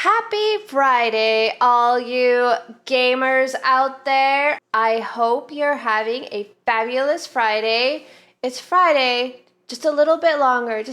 Happy Friday, all you gamers out there. I hope you're having a fabulous Friday. It's Friday, just a little bit longer, and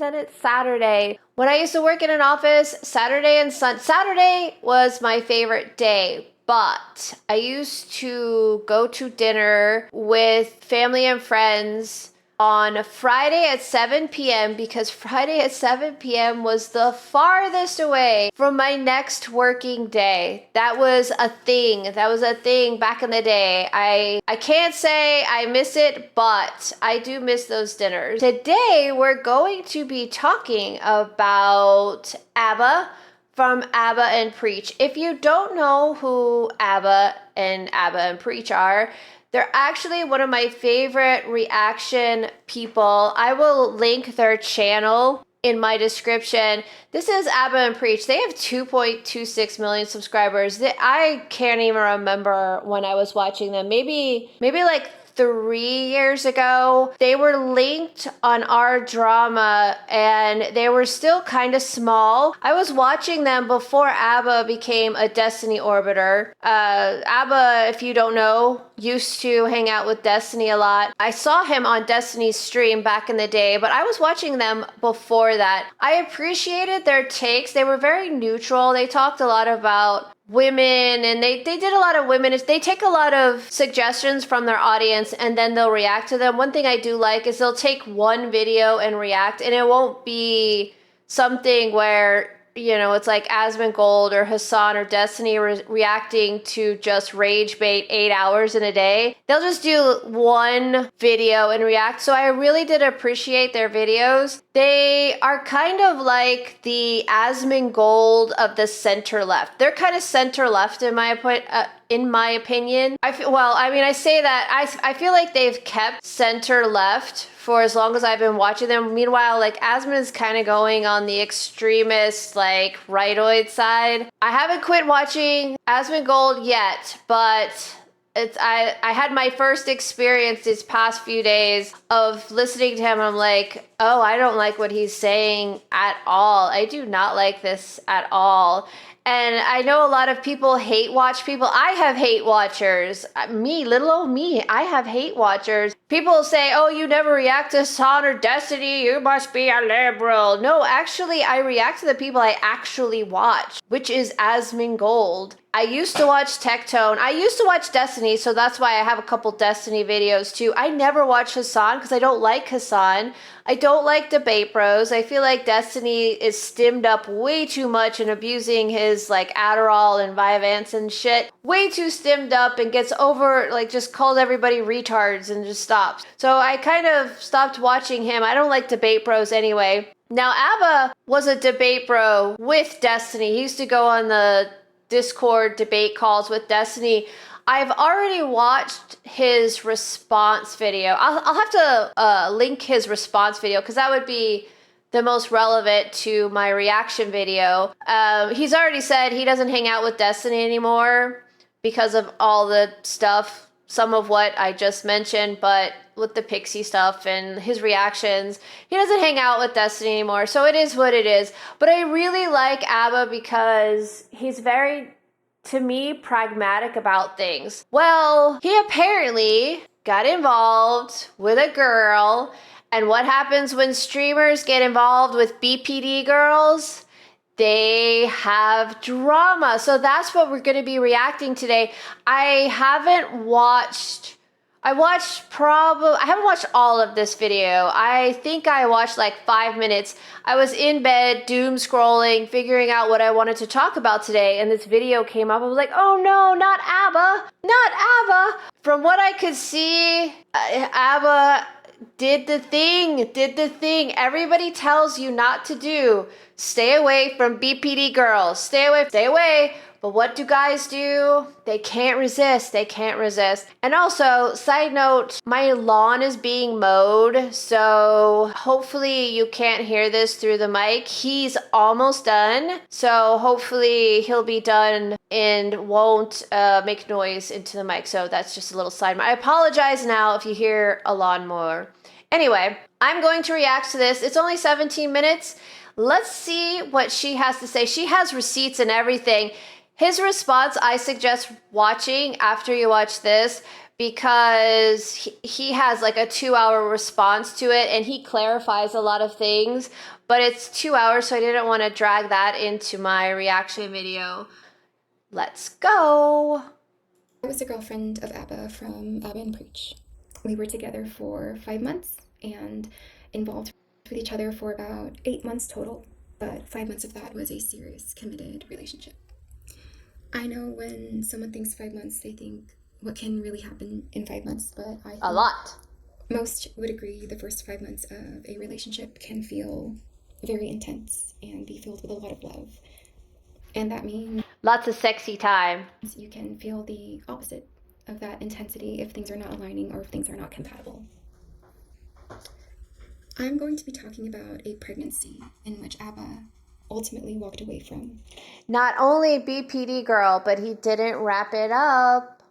then it's Saturday. When I used to work in an office, Saturday was my favorite day. But I used to go to dinner with family and friends on Friday at 7 p.m. because Friday at 7 p.m. was the farthest away from my next working day. That was a thing. Back in the day. I can't say I miss it, but I do miss those dinners. Today, we're going to be talking about Aba from Aba and Preach. If you don't know who Aba and Preach are, they're actually one of my favorite reaction people. I will link their channel in my description. This is Aba and Preach. They have 2.26 million subscribers. I can't even remember when I was watching them. Maybe like 3 years ago. They were linked on our drama and they were still kind of small. I was watching them before Aba became a Destiny orbiter. Aba, if you don't know, used to hang out with Destiny a lot. I saw him on Destiny's stream back in the day, but I was watching them before that. I appreciated their takes. They were very neutral. They talked a lot about women and they did a lot of women. They take a lot of suggestions from their audience and then they'll react to them. One thing I do like is they'll take one video and react, and it won't be something where, you know, it's like Asmongold or Hassan or Destiny reacting to just rage bait 8 hours in a day. They'll just do one video and react. So I really did appreciate their videos. They are kind of like the Asmongold of the center left. They're kind of center left in my opinion. I feel like they've kept center left for as long as I've been watching them. Meanwhile, like Asmon is kind of going on the extremist, like rightoid side. I haven't quit watching Asmongold yet, but I had my first experience these past few days of listening to him. I'm like, oh, I don't like what he's saying at all. I do not like this at all. And I know a lot of people hate watch people. I have hate watchers. Little old me, I have hate watchers. People say, oh, you never react to Son or Destiny. You must be a liberal. No, actually, I react to the people I actually watch, which is Asmongold. I used to watch Tectone. I used to watch Destiny, so that's why I have a couple Destiny videos too. I never watch Hassan because I don't like Hassan. I don't like Debate Bros. I feel like Destiny is stimmed up way too much and abusing his like Adderall and Vyvanse and shit. Way too stimmed up and gets over, like just calls everybody retards and just stops. So I kind of stopped watching him. I don't like Debate Bros anyway. Now Aba was a Debate Bro with Destiny. He used to go on the Discord debate calls with Destiny. I've already watched his response video. I'll have to link his response video because that would be the most relevant to my reaction video. He's already said he doesn't hang out with Destiny anymore because of all the stuff, some of what I just mentioned, but with the Pixie stuff and his reactions, he doesn't hang out with Destiny anymore. So it is what it is. But I really like Aba because he's very, to me, pragmatic about things. Well, he apparently got involved with a girl. And what happens when streamers get involved with BPD girls? They have drama. So that's what we're going to be reacting today. I haven't watched all of this video. I think I watched like 5 minutes. I was in bed, doom scrolling, figuring out what I wanted to talk about today, and this video came up. I was like, oh no, not Aba. From what I could see, Aba did the thing everybody tells you not to do. Stay away from BPD girls. Stay away. But what do guys do? They can't resist. And also, side note, my lawn is being mowed, so hopefully you can't hear this through the mic. He's almost done, so hopefully he'll be done and won't make noise into the mic. So that's just a little side note. I apologize now if you hear a lawnmower. Anyway, I'm going to react to this. It's only 17 minutes. Let's see what she has to say. She has receipts and everything. His response, I suggest watching after you watch this, because he has like a 2-hour response to it and he clarifies a lot of things, but it's 2 hours, so I didn't want to drag that into my reaction video. Let's go. I was a girlfriend of Aba from Aba and Preach. We were together for 5 months and involved with each other for about 8 months total, but 5 months of that was a serious, committed relationship. I know when someone thinks 5 months, they think, what can really happen in 5 months? But I think a lot. Most would agree the first 5 months of a relationship can feel very intense and be filled with a lot of love. And that means lots of sexy time. You can feel the opposite of that intensity if things are not aligning or if things are not compatible. I'm going to be talking about a pregnancy in which Aba ultimately walked away from. Not only BPD girl, but he didn't wrap it up.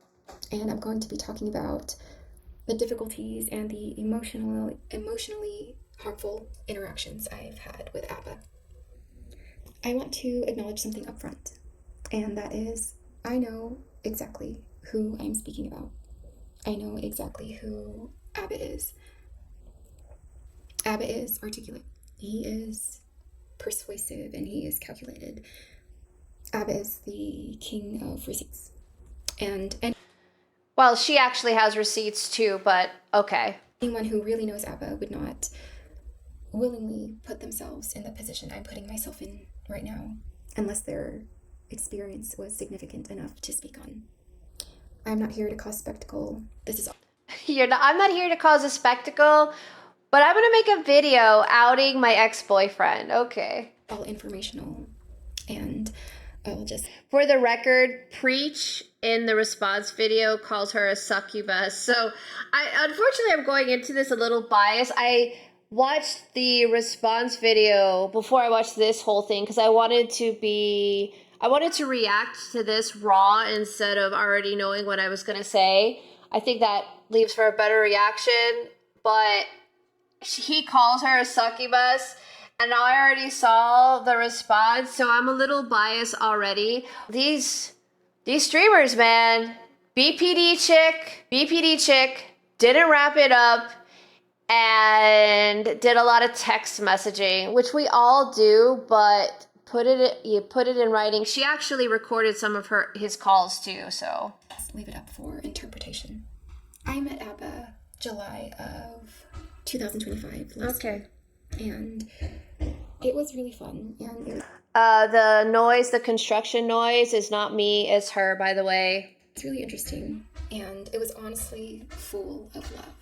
And I'm going to be talking about the difficulties and the emotionally harmful interactions I've had with Aba. I want to acknowledge something up front, and that is, I know exactly who I'm speaking about. I know exactly who Aba is. Aba is articulate. He is persuasive and he is calculated. Aba is the king of receipts. And well, she actually has receipts too, but okay. Anyone who really knows Aba would not willingly put themselves in the position I'm putting myself in right now, unless their experience was significant enough to speak on. I'm not here to cause spectacle. This is all. I'm not here to cause a spectacle, but I'm going to make a video outing my ex-boyfriend. Okay. All informational, and I'll just... For the record, Preach in the response video calls her a succubus. So, unfortunately, I'm going into this a little biased. I watched the response video before I watched this whole thing because I wanted to react to this raw instead of already knowing what I was going to say. I think that leaves for a better reaction, but he calls her a succubus, and I already saw the response, so I'm a little biased already. These streamers, man, BPD chick didn't wrap it up and did a lot of text messaging, which we all do, but you put it in writing. She actually recorded some of his calls too, so leave it up for interpretation. I met Aba July of 2025 last year, and it was really fun. And the construction noise is not me, it's her, by the way. It's really interesting, and it was honestly full of love.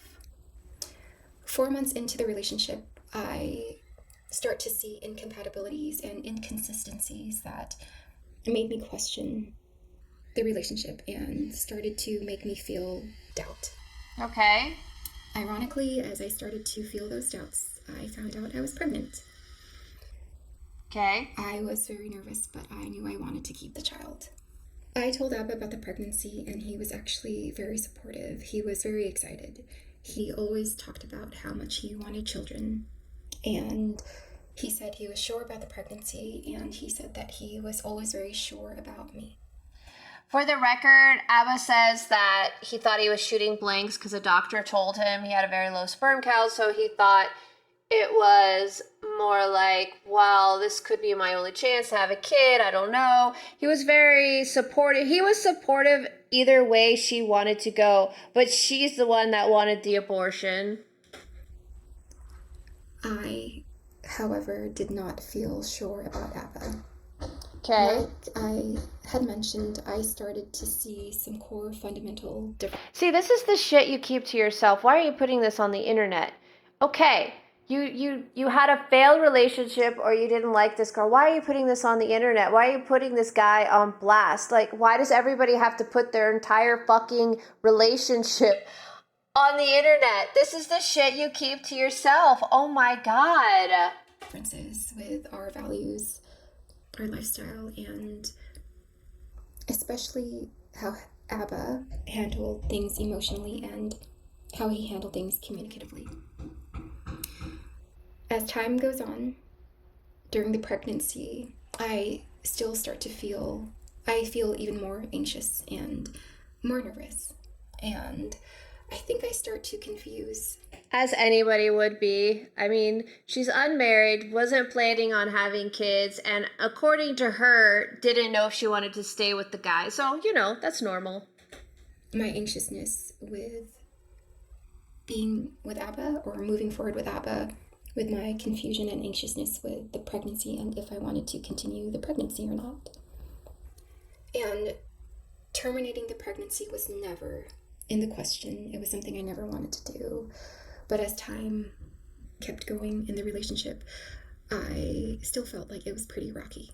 4 months into the relationship, I start to see incompatibilities and inconsistencies that made me question the relationship and started to make me feel doubt. Okay. Ironically, as I started to feel those doubts, I found out I was pregnant. Okay. I was very nervous, but I knew I wanted to keep the child. I told Aba about the pregnancy, and he was actually very supportive. He was very excited. He always talked about how much he wanted children, and he said he was sure about the pregnancy, and he said that he was always very sure about me. For the record, Aba says that he thought he was shooting blanks because a doctor told him he had a very low sperm count, so he thought it was more like, well, this could be my only chance to have a kid, I don't know. He was very supportive. He was supportive either way she wanted to go, but she's the one that wanted the abortion. I, however, did not feel sure about Aba. Okay. Like I had mentioned, I started to see some core fundamental differences. See, this is the shit you keep to yourself. Why are you putting this on the internet? Okay, you had a failed relationship or you didn't like this girl. Why are you putting this on the internet? Why are you putting this guy on blast? Like, why does everybody have to put their entire fucking relationship on the internet? This is the shit you keep to yourself. Oh my God. Differences with our values, our lifestyle, and especially how Aba handled things emotionally and how he handled things communicatively. As time goes on, during the pregnancy, I feel even more anxious and more nervous. And I think I start to confuse. As anybody would be. I mean, she's unmarried, wasn't planning on having kids, and according to her, didn't know if she wanted to stay with the guy. So, that's normal. My anxiousness with being with Aba, or moving forward with Aba, with my confusion and anxiousness with the pregnancy and if I wanted to continue the pregnancy or not. And terminating the pregnancy was never in the question. It was something I never wanted to do. But as time kept going in the relationship, I still felt like it was pretty rocky.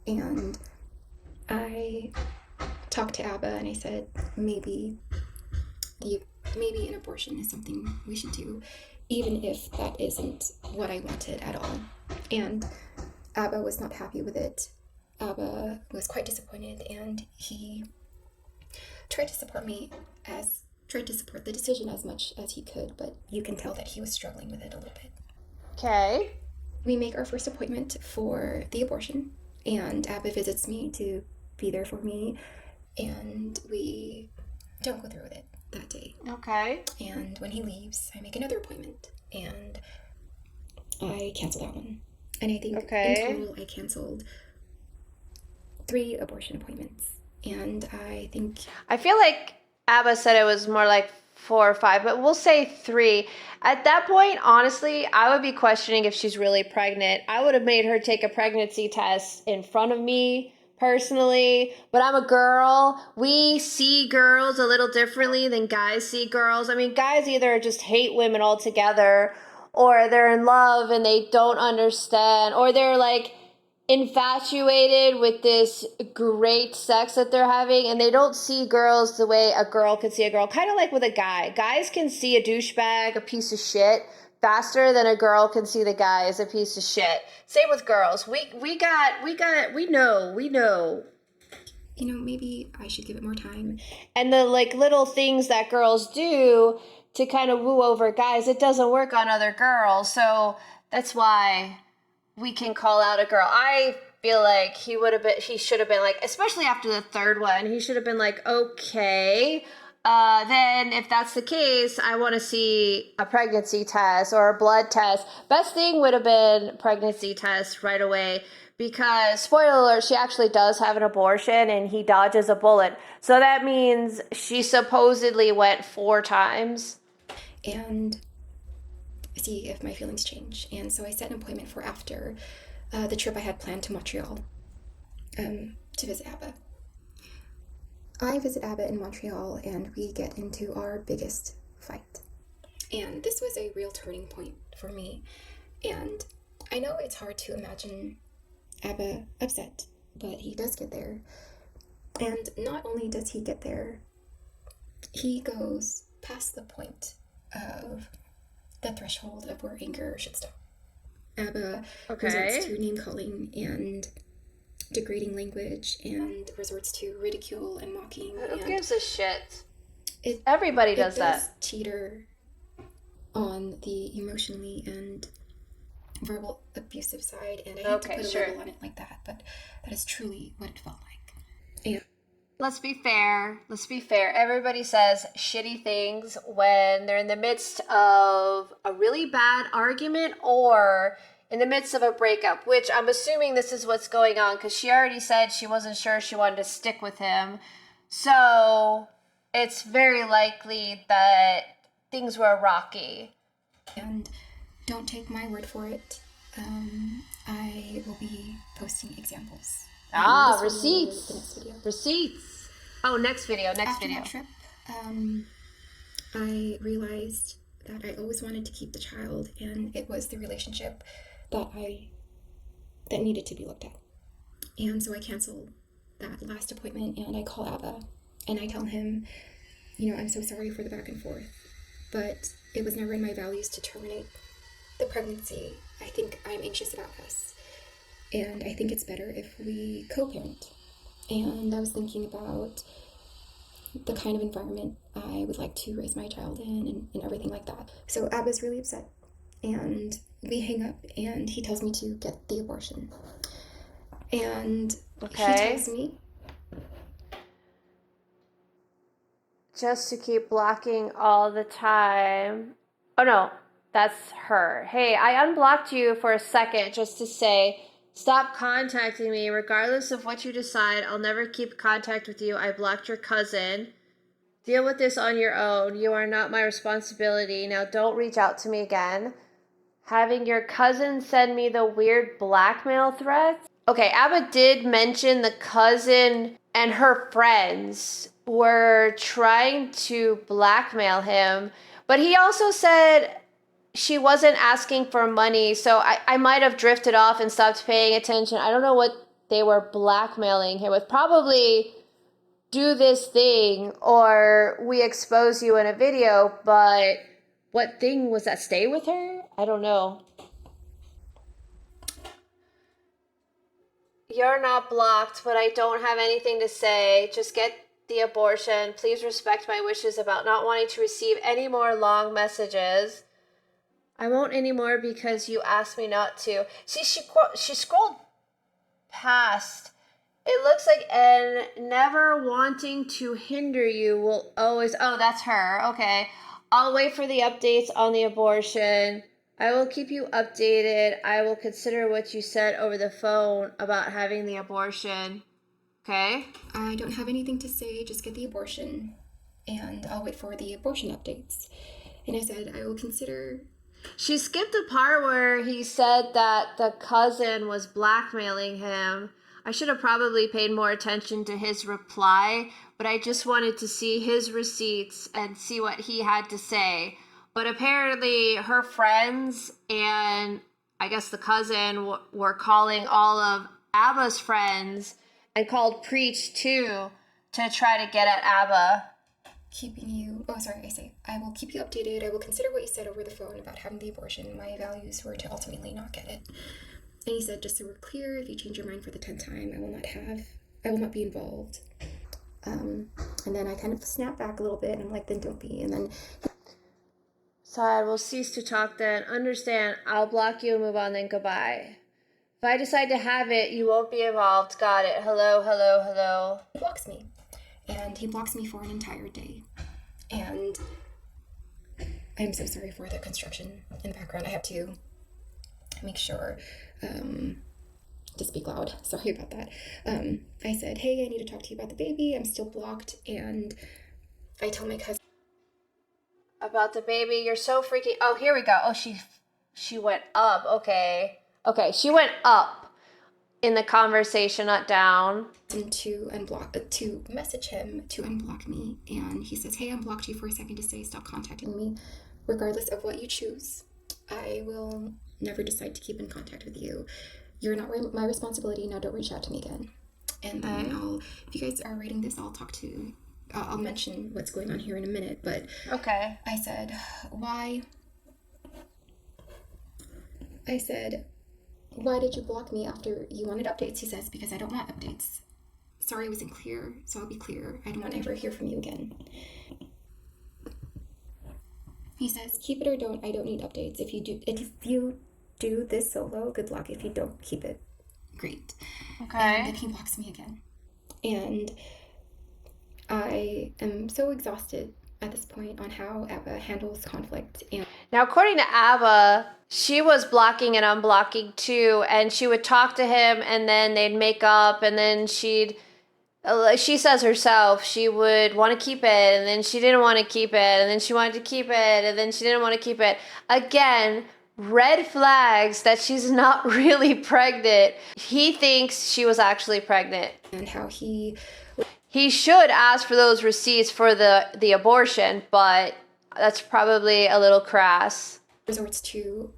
And I talked to Aba and I said, maybe an abortion is something we should do, even if that isn't what I wanted at all. And Aba was not happy with it. Aba was quite disappointed, and he tried to support the decision as much as he could, but you can tell that he was struggling with it a little bit. Okay. We make our first appointment for the abortion, and Aba visits me to be there for me, and we don't go through with it that day. Okay. And when he leaves, I make another appointment, and I cancel that one. And I think in total I canceled 3 abortion appointments. And I feel like Abba said it was more like 4 or 5, but we'll say 3. At that point, honestly, I would be questioning if she's really pregnant. I would have made her take a pregnancy test in front of me personally, but I'm a girl. We see girls a little differently than guys see girls. I mean, guys either just hate women altogether, or they're in love and they don't understand, or they're like infatuated with this great sex that they're having, and they don't see girls the way a girl can see a girl. Kind of like with a guy. Guys can see a douchebag, a piece of shit, faster than a girl can see the guy as a piece of shit. Same with girls. We know. Maybe I should give it more time. And the little things that girls do to kind of woo over guys, it doesn't work on other girls. So that's why we can call out a girl. I feel like he should have been like, especially after the 3rd one, he should have been like, okay, then if that's the case, I want to see a pregnancy test or a blood test. Best thing would have been pregnancy test right away, because spoiler alert, she actually does have an abortion and he dodges a bullet. So that means she supposedly went 4 times. And see if my feelings change. And so I set an appointment for after the trip I had planned to Montreal to visit Aba. I visit Aba in Montreal and we get into our biggest fight. And this was a real turning point for me. And I know it's hard to imagine Aba upset, but he does get there. And not only does he get there, he goes past the point of the threshold of where anger should stop. Aba resorts to name-calling and degrading language and resorts to ridicule and mocking. Who gives a shit? Everybody does that. Teeter on the emotionally and verbal abusive side, and I hate to put a label on it like that, but that is truly what it felt like. And Let's be fair. Everybody says shitty things when they're in the midst of a really bad argument or in the midst of a breakup, which I'm assuming this is what's going on, because she already said she wasn't sure she wanted to stick with him. So it's very likely that things were rocky. And don't take my word for it. I will be posting examples. Receipts. Oh, next video. After that trip, I realized that I always wanted to keep the child, and it was the relationship that needed to be looked at. And so I canceled that last appointment, and I call Aba, and I tell him, I'm so sorry for the back and forth, but it was never in my values to terminate the pregnancy. I think I'm anxious about us, and I think it's better if we co-parent. And I was thinking about the kind of environment I would like to raise my child in and everything like that. So Aba's really upset, And we hang up, and he tells me to get the abortion. And he tells me... Just to keep blocking all the time. Oh no, that's her. Hey, I unblocked you for a second just to say, stop contacting me. Regardless of what you decide, I'll never keep contact with you. I blocked your cousin. Deal with this on your own. You are not my responsibility. Now don't reach out to me again. Having your cousin send me the weird blackmail threats. Okay, Aba did mention the cousin and her friends were trying to blackmail him, but he also said she wasn't asking for money, so I might have drifted off and stopped paying attention. I don't know what they were blackmailing him with. Probably do this thing or we expose you in a video, but what thing was that? Stay with her? I don't know. You're not blocked, but I don't have anything to say. Just get the abortion. Please respect my wishes about not wanting to receive any more long messages. I won't anymore because you asked me not to. See, she scrolled past. It looks like, and never wanting to hinder you will always... Oh, that's her. Okay. I'll wait for the updates on the abortion. I will keep you updated. I will consider what you said over the phone about having the abortion. Okay? I don't have anything to say. Just get the abortion. And I'll wait for the abortion updates. And I said, I will consider... She skipped the part where he said that the cousin was blackmailing him. I should have probably paid more attention to his reply, but I just wanted to see his receipts and see what he had to say. But apparently her friends and I guess the cousin were calling all of Aba's friends and called Preach too to try to get at Aba. Keeping you... Oh, sorry, I will keep you updated. I will consider what you said over the phone about having the abortion. My values were to ultimately not get it. And he said, just so we're clear, if you change your mind for the 10th time, I will not be involved. And then I kind of snapped back a little bit, and I'm like, then don't be. And then... Said, we'll cease to talk then. Understand, I'll block you and move on then. Goodbye. If I decide to have it, you won't be involved. Got it. Hello, hello, hello. He blocks me. And he blocks me for an entire day. And I'm so sorry for the construction in the background. I have to make sure to speak loud. Sorry about that. I said, hey, I need to talk to you about the baby. I'm still blocked. And I tell my cousin about the baby. You're so freaking... Oh, here we go. Oh, she went up. Okay. Okay, she went up in the conversation, not down. To message him to unblock me, and he says, hey, I unblocked you for a second to say stop contacting me. Regardless of what you choose, I will never decide to keep in contact with you. You're not my responsibility. Now don't reach out to me again. And then if you guys are reading this, I'll mention what's going on here in a minute, but okay. I said, why did you block me after you wanted updates? He says, because I don't want updates. Sorry I wasn't clear, so I'll be clear. I don't want to ever hear from you again. He says, keep it or don't. I don't need updates. If you do this solo, good luck. If you don't, keep it. Great. Okay. And then he blocks me again. And I am so exhausted at this point on how Aba handles conflict. And now, according to Aba, she was blocking and unblocking too, and she would talk to him, and then they'd make up, and then she says herself, she would want to keep it, and then she didn't want to keep it, and then she wanted to keep it, and then she didn't want to keep it. Again, red flags that she's not really pregnant. He thinks she was actually pregnant. And how he should ask for those receipts for the abortion, but that's probably a little crass. Resorts to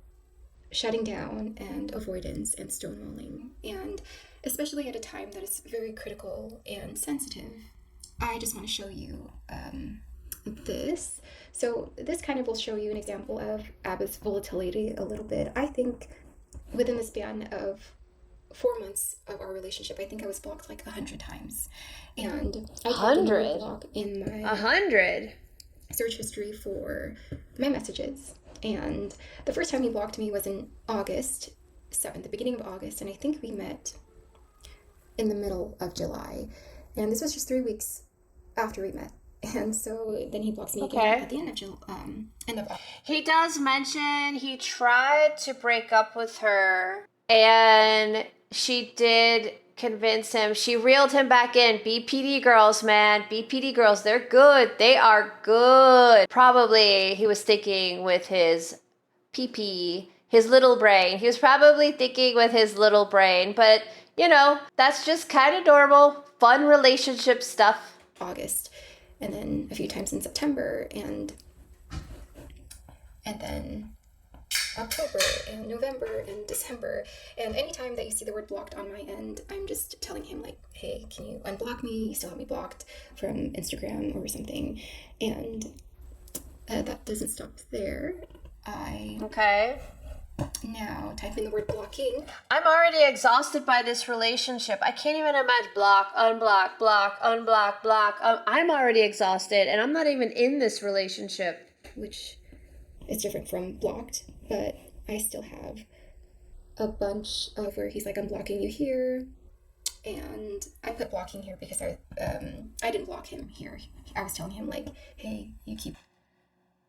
shutting down and avoidance and stonewalling, and especially at a time that is very critical and sensitive. I just want to show you this. So this kind of will show you an example of Aba's volatility a little bit. I think within the span of 4 months of our relationship, I think I was blocked like 100 times. And I 100? block in my 100? search history for my messages. And the first time he blocked me was in August 7th, the beginning of August, and I think we met in the middle of July. And this was just 3 weeks after we met. And so then he blocks me again at the end of July. He does mention he tried to break up with her, and she did convince him. She reeled him back in. BPD girls, man. BPD girls, they're good. They are good. Probably he was thinking with his PP, his little brain. He was probably thinking with his little brain, but you know, that's just kind of normal, fun relationship stuff. August, and then a few times in September, and then October and November and December. And anytime that you see the word blocked on my end, I'm just telling him like, hey, can you unblock me? You still have me blocked from Instagram or something. And that doesn't stop there. Now type in the word blocking. I'm already exhausted by this relationship. I can't even imagine block, unblock, block, unblock, block. I'm already exhausted, and I'm not even in this relationship. Which is different from blocked, but I still have a bunch of where he's like, I'm blocking you here. And I put blocking here because I didn't block him here. I was telling him like, hey, you keep...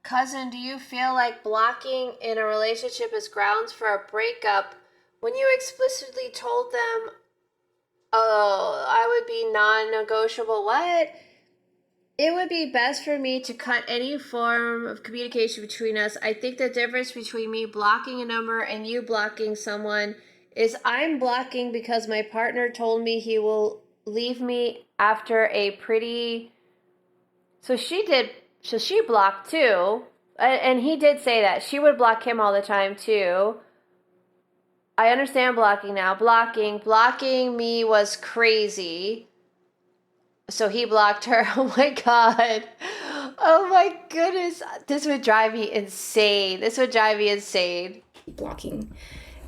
Cousin, do you feel like blocking in a relationship is grounds for a breakup when you explicitly told them, oh, I would be non-negotiable? What? It would be best for me to cut any form of communication between us. I think the difference between me blocking a number and you blocking someone is I'm blocking because my partner told me he will leave me after a pretty... So she blocked too. And he did say that. She would block him all the time too. I understand blocking now. Blocking me was crazy. So he blocked her. Oh my God. Oh my goodness. This would drive me insane. Blocking.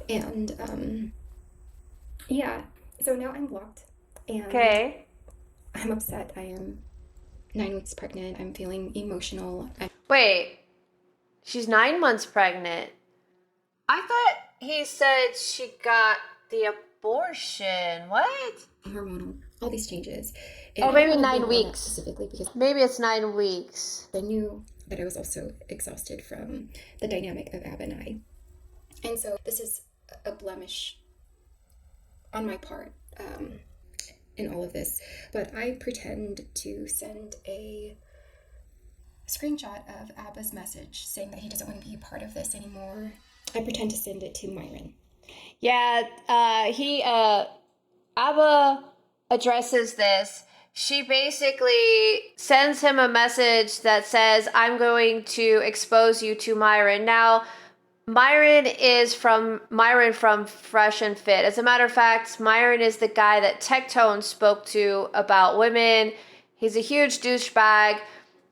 And yeah. So now I'm blocked. And okay. I'm upset. I am 9 weeks pregnant. I'm feeling emotional. Wait, she's 9 months pregnant. I thought he said she got the abortion. What? Hormonal, all these changes. And maybe 9 weeks. Specifically because maybe it's 9 weeks. I knew that I was also exhausted from the dynamic of Aba and I. And so this is a blemish on my part. In all of this, but I pretend to send a screenshot of Aba's message saying that he doesn't want to be a part of this anymore. I pretend to send it to Myron. Yeah, Aba addresses this. She basically sends him a message that says, I'm going to expose you to Myron. Now, Myron from Fresh and Fit. As a matter of fact, Myron is the guy that Tectone spoke to about women. He's a huge douchebag.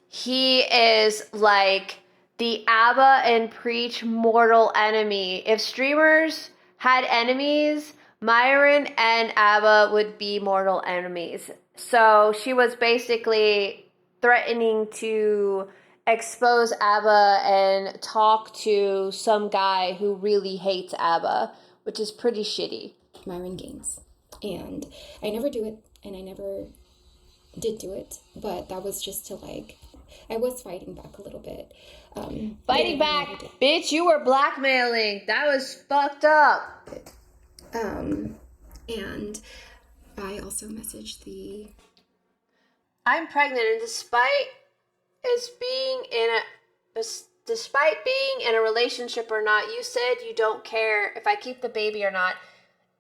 He is like the Aba and Preach mortal enemy. If streamers had enemies, Myron and Aba would be mortal enemies. So she was basically threatening to expose Aba and talk to some guy who really hates Aba, which is pretty shitty. Myron gains. And I never do it, and I never did do it, but that was just to like, I was fighting back a little bit. Fighting back? Bitch, you were blackmailing. That was fucked up. And I also messaged I'm pregnant, and despite being in a relationship or not, you said you don't care if I keep the baby or not,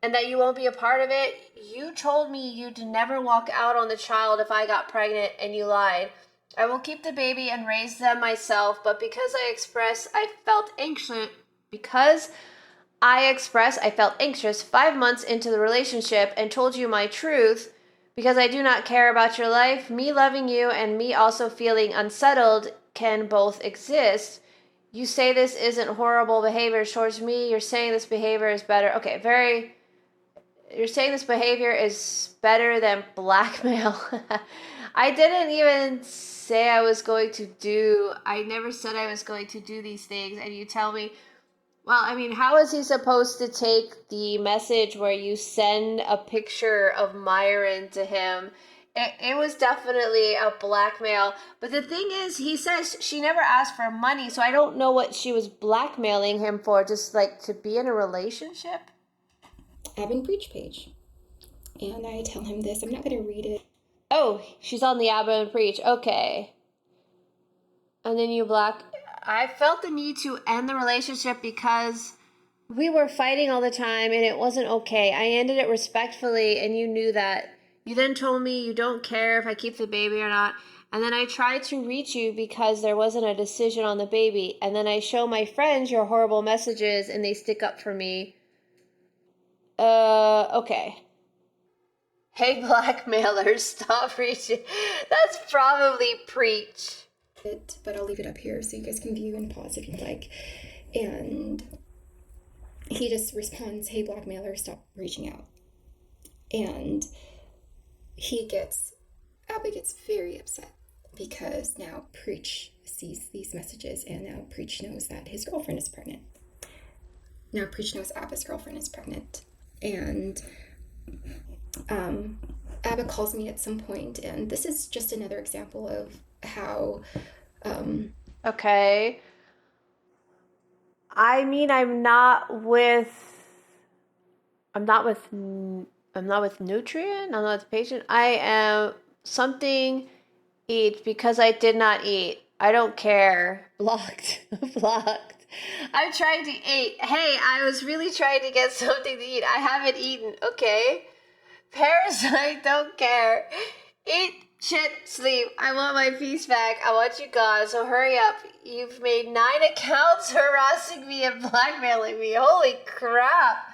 and that you won't be a part of it. You told me you'd never walk out on the child if I got pregnant, and you lied. I will keep the baby and raise them myself, but because I felt anxious 5 months into the relationship and told you my truth, because I do not care about your life, me loving you and me also feeling unsettled can both exist. You say this isn't horrible behavior towards me. You're saying this behavior is better. You're saying this behavior is better than blackmail. I didn't even say I never said I was going to do these things. And you tell me, well, I mean, how is he supposed to take the message where you send a picture of Myron to him? It was definitely a blackmail. But the thing is, he says she never asked for money, so I don't know what she was blackmailing him for, just like to be in a relationship. Aba and Preach page. And I tell him this. I'm not going to read it. Oh, she's on the Aba and Preach. Okay. And then I felt the need to end the relationship because we were fighting all the time and it wasn't okay. I ended it respectfully and you knew that. You then told me you don't care if I keep the baby or not. And then I tried to reach you because there wasn't a decision on the baby. And then I show my friends your horrible messages and they stick up for me. Okay. Hey, blackmailers, stop reaching. That's probably Preach. But I'll leave it up here so you guys can view and pause if you'd like. And he just responds, hey, blackmailer, stop reaching out. And Aba gets very upset because now Preach sees these messages and now Preach knows that his girlfriend is pregnant. Now Preach knows Aba's girlfriend is pregnant. And Aba calls me at some point, and this is just another example of how okay. I mean, I'm not with Nutrient. I'm not with Patient. I am something eat because I did not eat. I don't care. Blocked. Blocked. I'm trying to eat. Hey, I was really trying to get something to eat. I haven't eaten. Okay. Parasite, don't care. Eat, shit, sleep. I want my piece back. I want you gone, so hurry up. You've made 9 accounts harassing me and blackmailing me. Holy crap.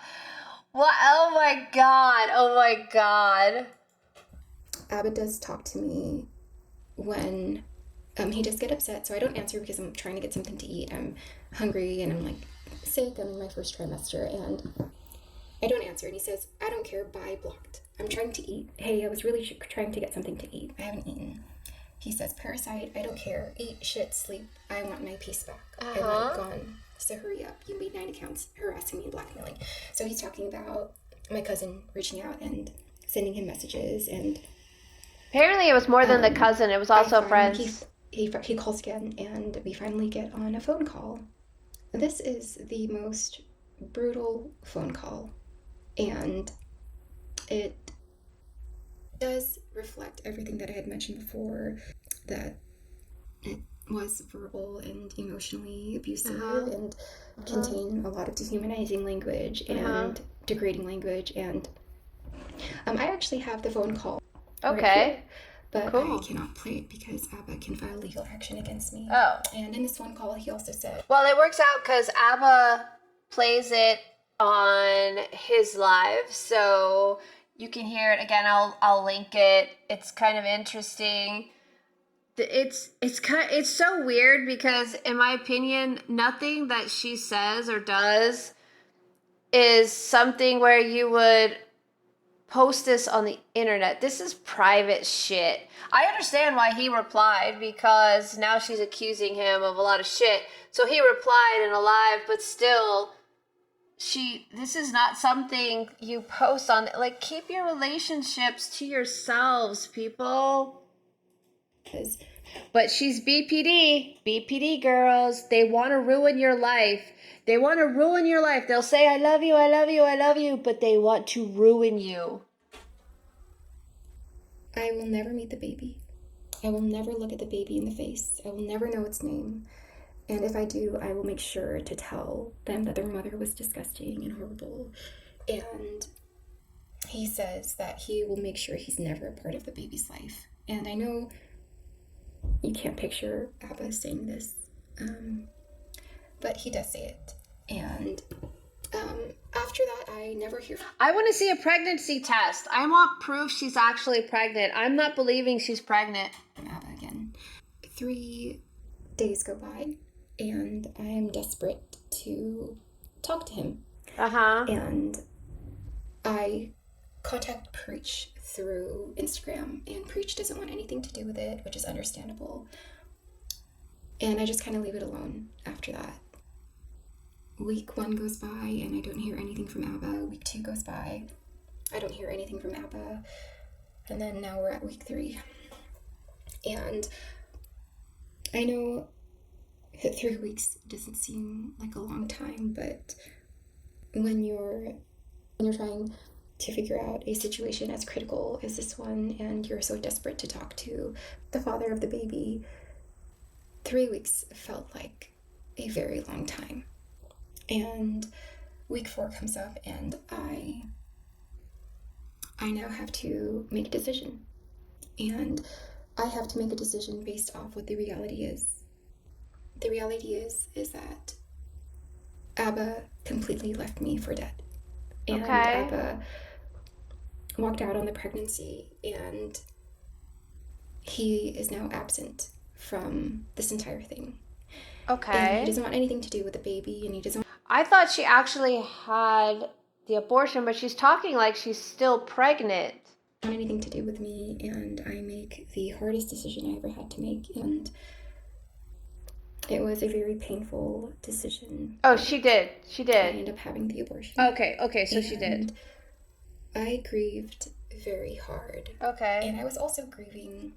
What? Oh my god. Oh my god. Aba does talk to me when he does get upset, so I don't answer because I'm trying to get something to eat. I'm hungry and I'm like sick. I'm in my first trimester and I don't answer. And he says, I don't care, bye, blocked. I'm trying to eat. Hey, I was really trying to get something to eat. I haven't eaten. He says, parasite, I don't care. Eat, shit, sleep. I want my piece back. I want it gone. So hurry up. You made 9 accounts harassing me and blackmailing. So he's talking about my cousin reaching out and sending him messages. And apparently it was more than the cousin. It was also friends. He calls again, and we finally get on a phone call. This is the most brutal phone call. And it does reflect everything that I had mentioned before, that it was verbal and emotionally abusive and contained a lot of dehumanizing language and degrading language. And I actually have the phone call. Okay. Right here, but cool. I cannot play it because Aba can file legal action against me. Oh. And in this phone call, he also said... Well, it works out because Aba plays it on his live, so you can hear it again. I'll link it. It's kind of interesting. It's so weird because, in my opinion, nothing that she says or does is something where you would post this on the internet. This is private shit. I understand why he replied, because now she's accusing him of a lot of shit. So he replied in a live, but still, this is not something you post on. Like, keep your relationships to yourselves, people. But she's BPD girls. They want to ruin your life. They want to ruin your life. They'll say, I love you, I love you, I love you, but they want to ruin you. I will never meet the baby. I will never look at the baby in the face. I will never know its name. And if I do, I will make sure to tell them that their mother was disgusting and horrible. And he says that he will make sure he's never a part of the baby's life. And I know you can't picture Aba saying this, but he does say it. And after that, I never hear from him. I want to see a pregnancy test. I want proof she's actually pregnant. I'm not believing she's pregnant. Aba again. 3 days go by, and I am desperate to talk to him. And I contact Preach through Instagram, and Preach doesn't want anything to do with it, which is understandable. And I just kind of leave it alone after that. Week 1 goes by and I don't hear anything from Aba. Week 2 goes by, I don't hear anything from Aba. And then now we're at week 3. And I know that 3 weeks doesn't seem like a long time, but when you're trying to figure out a situation as critical as this one, and you're so desperate to talk to the father of the baby, 3 weeks felt like a very long time. And week 4 comes up, and I now have to make a decision. And I have to make a decision based off what the reality is. The reality is that Aba completely left me for dead. And Aba walked out on the pregnancy, and he is now absent from this entire thing. And he doesn't want anything to do with the baby, and he doesn't... I thought she actually had the abortion, but she's talking like she's still pregnant. Want anything to do with me, and I make the hardest decision I ever had to make, and it was a very painful decision. Oh, she did. I ended up having the abortion. Okay, so she did. I grieved very hard. Okay. And I was also grieving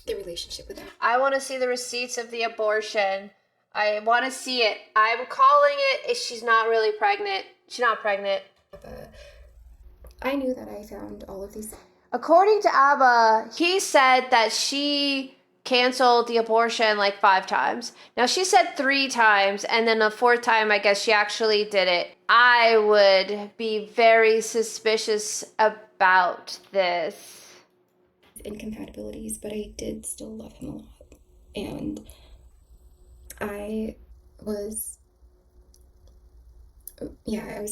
the relationship with him. I want to see the receipts of the abortion. I want to see it. I'm calling it. She's not really pregnant. She's not pregnant. I knew that I found all of these. According to Aba, he said that she canceled the abortion like 5 times. Now, she said 3 times, and then the 4th time, I guess she actually did it. I would be very suspicious about this. Incompatibilities, but I did still love him a lot. And I was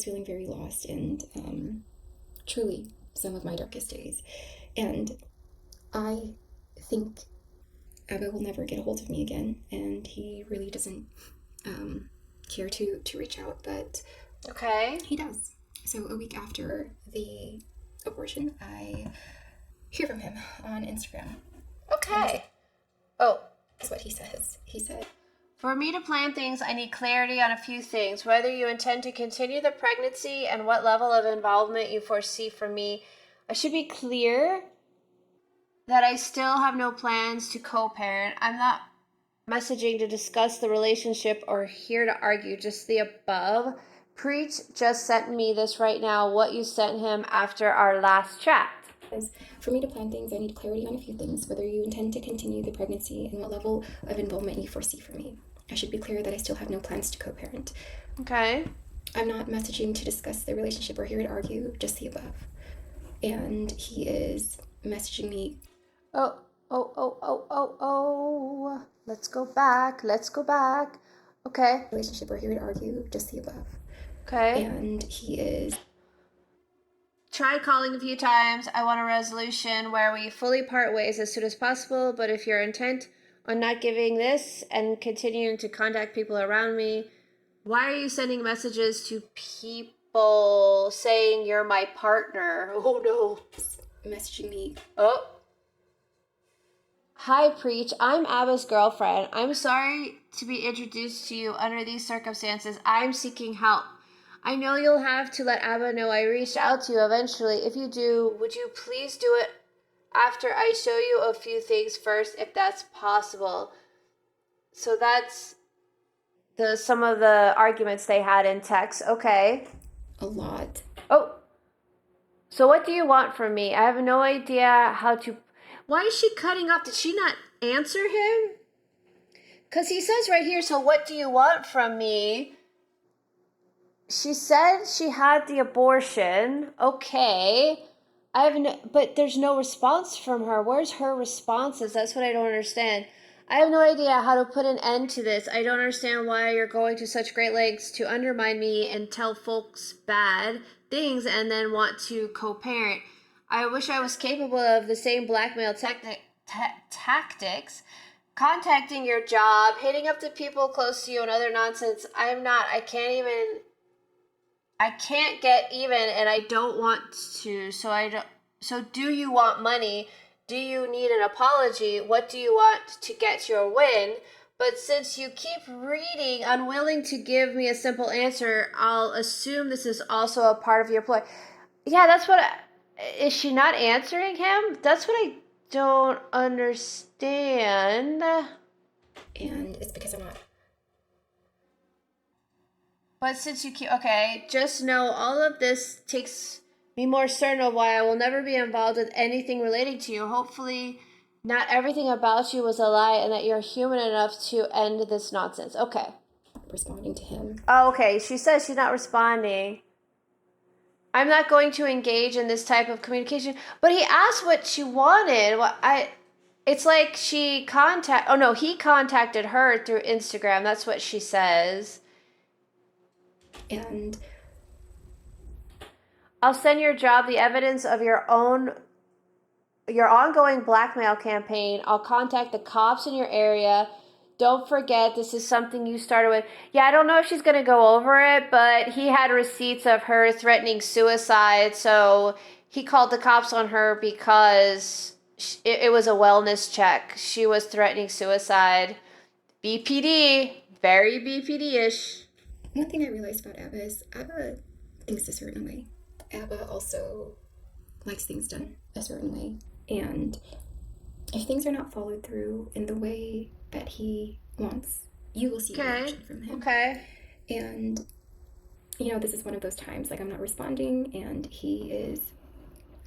feeling very lost, and truly some of my darkest days. And I think Aba will never get a hold of me again, and he really doesn't care to reach out, but he does. So a week after the abortion, I hear from him on Instagram. That's what he says. He said, "For me to plan things, I need clarity on a few things. Whether you intend to continue the pregnancy and what level of involvement you foresee from me. I should be clear that I still have no plans to co-parent. I'm not messaging to discuss the relationship or here to argue, just the above. Preach just sent me this right now, what you sent him after our last chat. For me to plan things, I need clarity on a few things, whether you intend to continue the pregnancy and what level of involvement you foresee from me. I should be clear that I still have no plans to co-parent. Okay. I'm not messaging to discuss the relationship or here to argue, just the above. And he is messaging me. Oh. Let's go back. Okay. Relationship or here to argue, just the above. Okay. And he is... Tried calling a few times. I want a resolution where we fully part ways as soon as possible, but if you're intent on not giving this and continuing to contact people around me, why are you sending messages to people saying you're my partner? Oh no. Messaging me. Oh. Hi, Preach. I'm Aba's girlfriend. I'm sorry to be introduced to you under these circumstances. I'm seeking help. I know you'll have to let Aba know I reached out to you eventually. If you do, would you please do it after I show you a few things first, if that's possible? So that's some of the arguments they had in text. Okay. A lot. Oh. So what do you want from me? I have no idea how to... Why is she cutting off? Did she not answer him? Because he says right here, so what do you want from me? She said she had the abortion. Okay. But there's no response from her. Where's her responses? That's what I don't understand. I have no idea how to put an end to this. I don't understand why you're going to such great lengths to undermine me and tell folks bad things and then want to co-parent. I wish I was capable of the same blackmail tactics. Contacting your job, hitting up the people close to you and other nonsense. I'm not. I can't even I can't get even and I don't want to. So do you want money? Do you need an apology? What do you want to get your win? But since you keep reading, unwilling to give me a simple answer, I'll assume this is also a part of your ploy. Yeah, that's what. Is she not answering him? That's what I don't understand. And it's because I'm not. But since you keep. Okay, just know all of this takes me more certain of why I will never be involved with anything relating to you. Hopefully, not everything about you was a lie and that you're human enough to end this nonsense. Okay. Responding to him. Oh, okay. She says she's not responding. I'm not going to engage in this type of communication. But he asked what she wanted. It's like he contacted her through Instagram. That's what she says. And I'll send your job the evidence of your ongoing blackmail campaign. I'll contact the cops in your area. Don't forget, this is something you started with. Yeah, I don't know if she's going to go over it, but he had receipts of her threatening suicide, so he called the cops on her because it was a wellness check. She was threatening suicide. BPD, very BPD-ish. One thing I realized about Aba is Aba thinks a certain way. Aba also likes things done a certain way. And if things are not followed through in the way that he wants, you will see reaction from him. Okay. And, this is one of those times, like, I'm not responding, and he is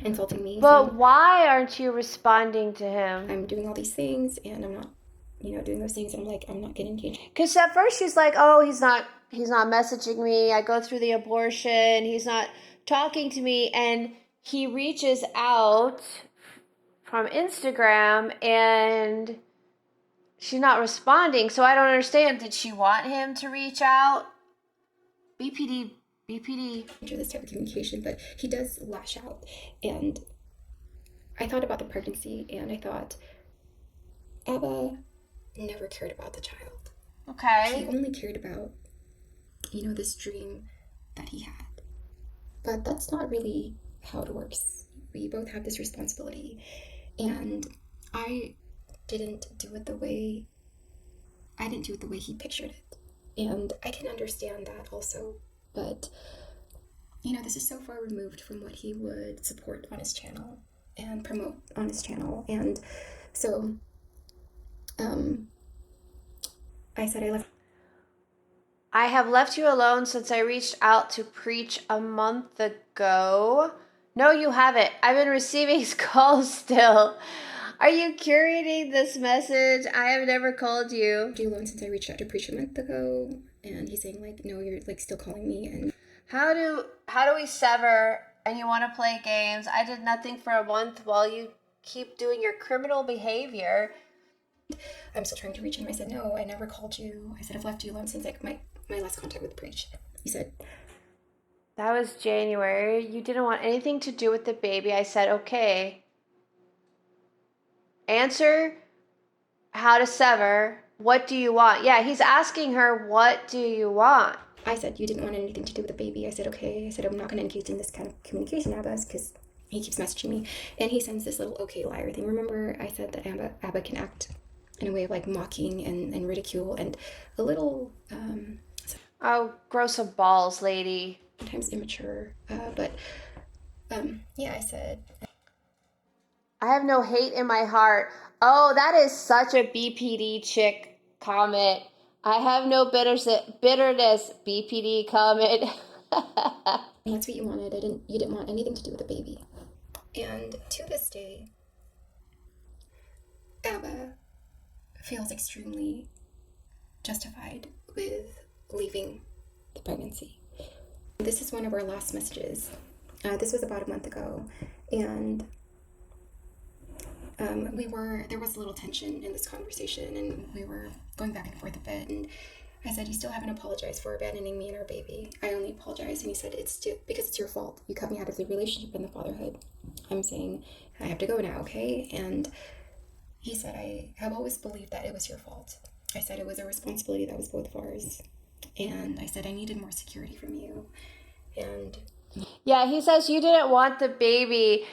insulting me. But why aren't you responding to him? I'm doing all these things, and I'm not, doing those things, and I'm not getting engaged. Because at first she's like, oh, he's not messaging me. I go through the abortion. He's not talking to me. And he reaches out from Instagram and she's not responding. So I don't understand. Did she want him to reach out? BPD. This type of communication, but he does lash out. And I thought about the pregnancy, and I thought, Aba never cared about the child. Okay. He only cared about, this dream that he had. But that's not really how it works. We both have this responsibility. And I didn't do it the way he pictured it. And I can understand that also. But, this is so far removed from what he would support on his channel and promote on his channel. And so, I said I have left you alone since I reached out to preach a month ago. No, you haven't. I've been receiving calls still. Are you curating this message? I have never called you. You alone since I reached out to preach a month ago. And he's saying, no, you're, still calling me. And how do we sever and you want to play games? I did nothing for a month while you keep doing your criminal behavior. I'm still trying to reach him. I said, no, I never called you. I said, I've left you alone since, my last contact with Preach. He said, that was January. You didn't want anything to do with the baby. I said, okay. Answer how to sever. What do you want? Yeah, he's asking her, what do you want? I said, you didn't want anything to do with the baby. I said, okay. I said, I'm not going to engage in this kind of communication, Aba, because he keeps messaging me. And he sends this little okay liar thing. Remember, I said that Aba can act in a way of, mocking and ridicule and a little... oh, grow some balls, lady. Sometimes immature. But, yeah, I said... I have no hate in my heart. Oh, that is such a BPD chick comment. I have no bitterness, BPD comment. That's what you wanted. You didn't want anything to do with the baby. And to this day, Aba feels extremely justified with leaving the pregnancy. This is one of our last messages. This was about a month ago, and there was a little tension in this conversation, and we were going back and forth a bit, and I said, you still haven't apologized for abandoning me and our baby. I only apologized, and he said, because it's your fault. You cut me out of the relationship and the fatherhood. I'm saying, I have to go now, okay? And he said, I have always believed that it was your fault. I said it was a responsibility that was both of ours. And I said, I needed more security from you. And Yeah, he says you didn't want the baby.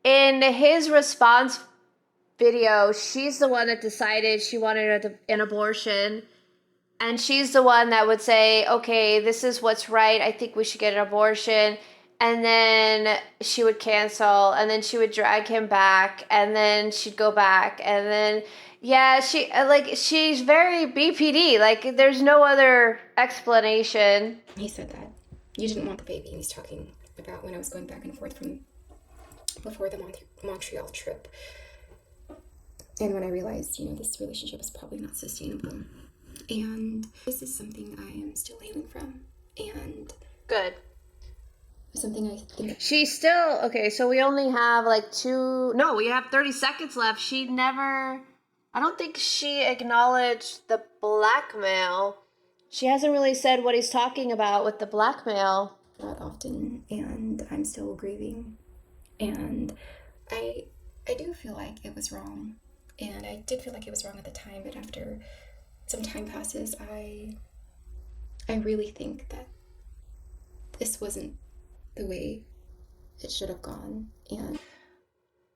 In his response video, she's the one that decided she wanted an abortion. And she's the one that would say, okay, this is what's right. I think we should get an abortion. And then she would cancel. And then she would drag him back. And then she'd go back. And then, yeah, she's very BPD. Like, there's no other explanation. he said that you didn't want the baby. And he's talking about when I was going back and forth from before the Montreal trip. And when I realized, this relationship is probably not sustainable. And this is something I am still healing from. And Good. something I think... She's still... Okay, so we only have we have 30 seconds left. She never... I don't think she acknowledged the blackmail. She hasn't really said what he's talking about with the blackmail. Not often, and I'm still grieving. And I do feel like it was wrong. And I did feel like it was wrong at the time, but after some time passes, I really think that this wasn't the way it should have gone. And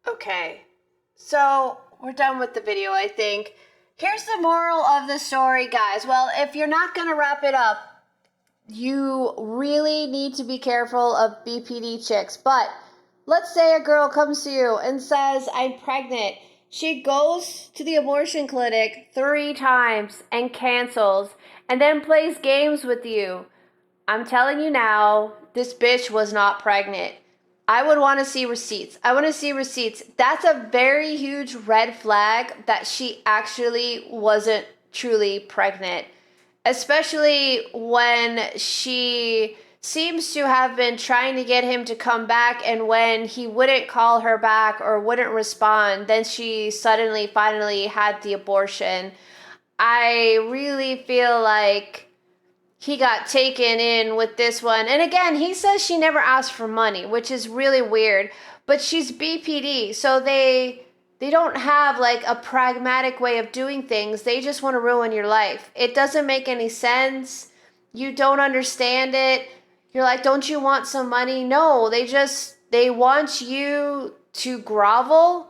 okay, so we're done with the video, I think. Here's the moral of the story, guys. Well, if you're not going to wrap it up, you really need to be careful of BPD chicks. But let's say a girl comes to you and says, I'm pregnant. She goes to the abortion clinic 3 times and cancels and then plays games with you. I'm telling you now, this bitch was not pregnant. I would want to see receipts. I want to see receipts. That's a very huge red flag that she actually wasn't truly pregnant. Especially when she seems to have been trying to get him to come back, and when he wouldn't call her back or wouldn't respond, then she finally had the abortion. I really feel like he got taken in with this one. And again, he says she never asked for money, which is really weird. But she's BPD, so they don't have a pragmatic way of doing things. They just want to ruin your life. It doesn't make any sense. You don't understand it. You're like, don't you want some money? No, they want you to grovel.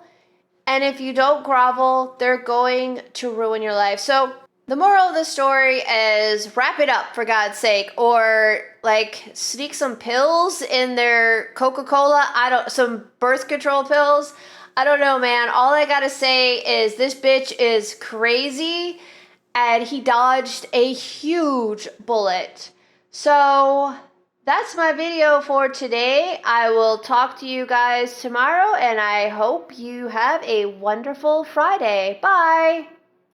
And if you don't grovel, they're going to ruin your life. So the moral of the story is wrap it up, for God's sake, or sneak some pills in their Coca-Cola. Some birth control pills. I don't know, man. All I gotta say is this bitch is crazy, and he dodged a huge bullet. So that's my video for today. I will talk to you guys tomorrow, and I hope you have a wonderful Friday. Bye.